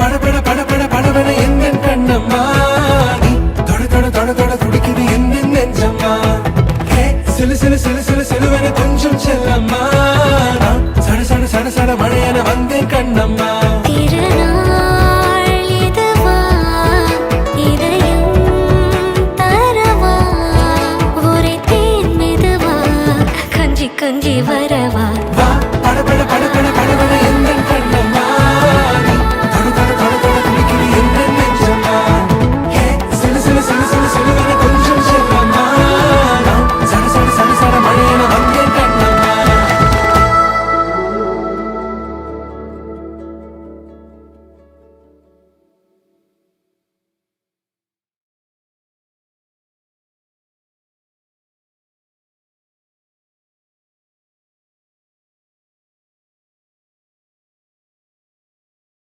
படபட படபட படபட எந்த கண்ணம்மா நீ தொட தொட தொட தொட துடிக்குது எந்த நெஞ்சம்மா ஹே சிலு சிலு சிலு சிலு சிலுவன கொஞ்சம் செல்லம்மா நான் சட சட சட சட மழையன வந்தேன் கண்ணம்மா திருநாள் இதுவா இதயம் தரவா ஒரே தேன் மெதுவா கஞ்சி கஞ்சி